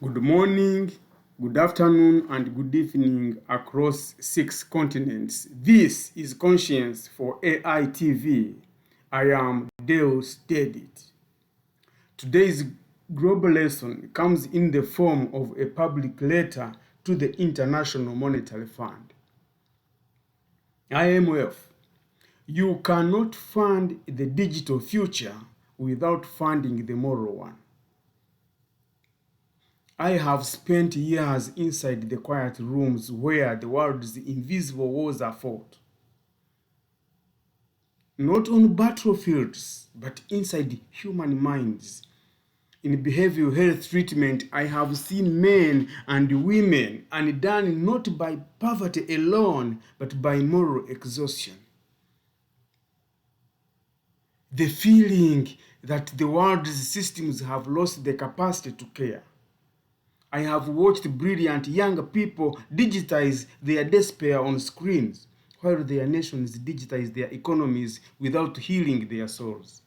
Good morning, good afternoon, and good evening across 6 continents. This is Conscience for AI TV. I am Deus Dedit. Today's global lesson comes in the form of a public letter to the International Monetary Fund. IMF, you cannot fund the digital future without funding the moral one. I have spent years inside the quiet rooms where the world's invisible wars are fought. Not on battlefields, but inside human minds. In behavioral health treatment, I have seen men and women undone not by poverty alone, but by moral exhaustion. The feeling that the world's systems have lost the capacity to care. I have watched brilliant young people digitize their despair on screens, while their nations digitize their economies without healing their souls.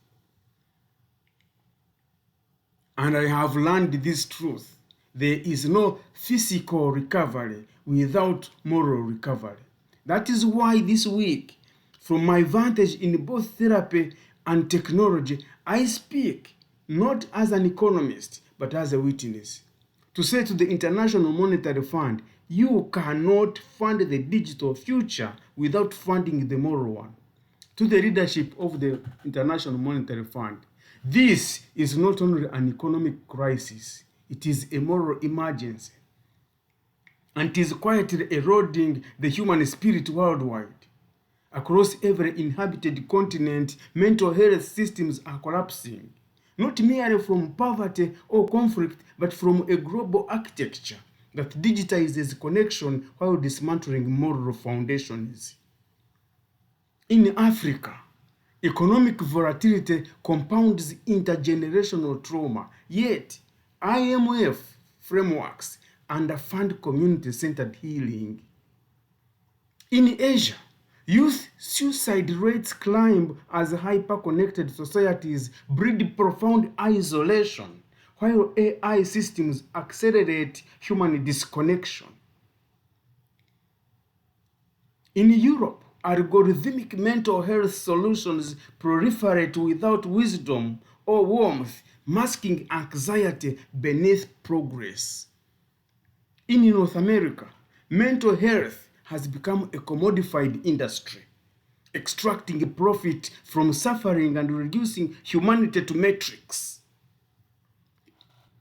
And I have learned this truth. There is no physical recovery without moral recovery. That is why this week, from my vantage in both therapy and technology, I speak not as an economist, but as a witness. To say to the International Monetary Fund, you cannot fund the digital future without funding the moral one. To the leadership of the International Monetary Fund, this is not only an economic crisis, it is a moral emergency. And it is quietly eroding the human spirit worldwide. Across every inhabited continent, mental health systems are collapsing. Not merely from poverty or conflict, but from a global architecture that digitizes connection while dismantling moral foundations. In Africa, economic volatility compounds intergenerational trauma, yet IMF frameworks underfund community-centered healing. In Asia, youth suicide rates climb as hyper-connected societies breed profound isolation, while AI systems accelerate human disconnection. In Europe, algorithmic mental health solutions proliferate without wisdom or warmth, masking anxiety beneath progress. In North America, mental health has become a commodified industry, extracting profit from suffering and reducing humanity to metrics.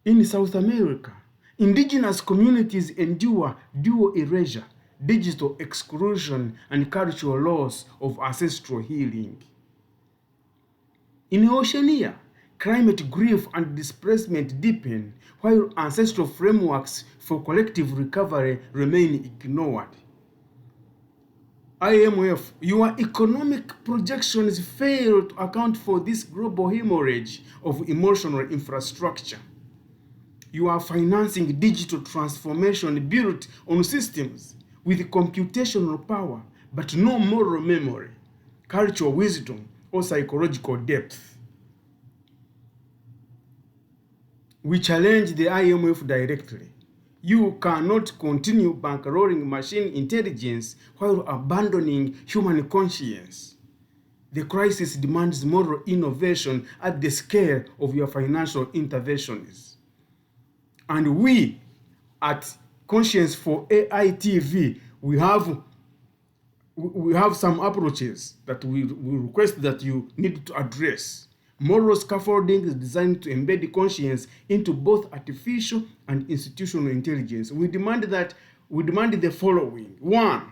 In South America, indigenous communities endure dual erasure, digital exclusion, and cultural loss of ancestral healing. In Oceania, climate grief and displacement deepen, while ancestral frameworks for collective recovery remain ignored. IMF, your economic projections fail to account for this global hemorrhage of emotional infrastructure. You are financing digital transformation built on systems with computational power, but no moral memory, cultural wisdom, or psychological depth. We challenge the IMF directly. You cannot continue bankrolling machine intelligence while abandoning human conscience. The crisis demands moral innovation at the scale of your financial interventions. And we, at Conscience for AI TV, we have some approaches that we request that you need to address. Moral scaffolding is designed to embed conscience into both artificial and institutional intelligence. We demand the following. 1.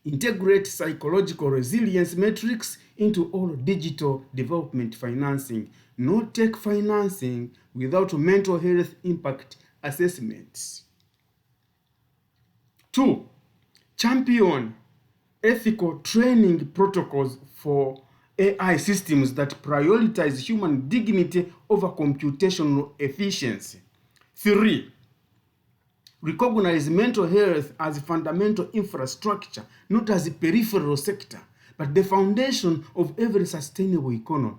Integrate psychological resilience metrics into all digital development financing. No tech financing without mental health impact assessments. 2. Champion ethical training protocols for AI systems that prioritize human dignity over computational efficiency. 3. Recognize mental health as fundamental infrastructure, not as a peripheral sector, but the foundation of every sustainable economy.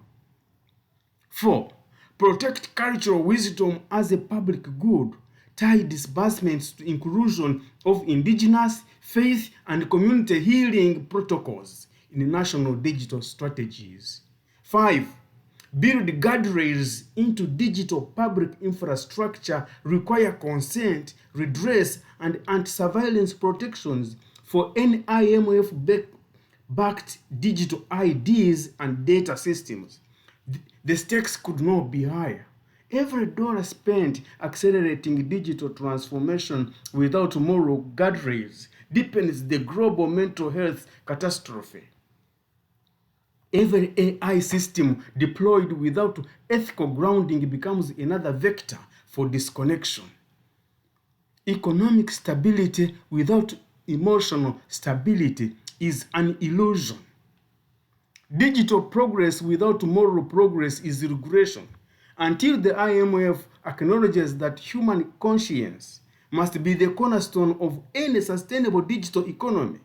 4. Protect cultural wisdom as a public good. Tie disbursements to inclusion of indigenous, faith, and community healing protocols in national digital strategies. 5. Build guardrails into digital public infrastructure, require consent, redress, and anti-surveillance protections for any IMF-backed digital IDs and data systems. The stakes could not be higher. Every dollar spent accelerating digital transformation without moral guardrails deepens the global mental health catastrophe. Every AI system deployed without ethical grounding becomes another vector for disconnection. Economic stability without emotional stability is an illusion. Digital progress without moral progress is regression. Until the IMF acknowledges that human conscience must be the cornerstone of any sustainable digital economy,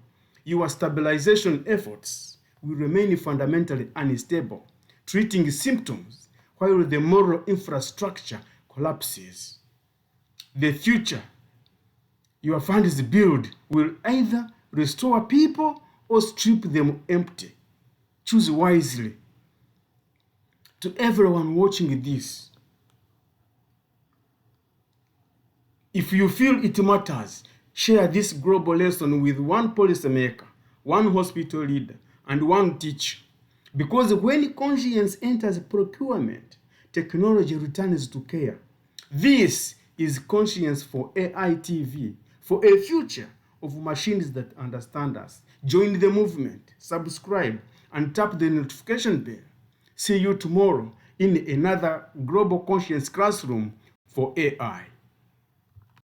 your stabilization efforts will remain fundamentally unstable, treating symptoms while the moral infrastructure collapses. The future your funds build will either restore people or strip them empty. Choose wisely. To everyone watching this, if you feel it matters, share this global lesson with one policymaker, one hospital leader, and one teacher. Because when conscience enters procurement, technology returns to care. This is Conscience for AI TV, for a future of machines that understand us. Join the movement, subscribe, and tap the notification bell. See you tomorrow in another Global Conscience Classroom for AI.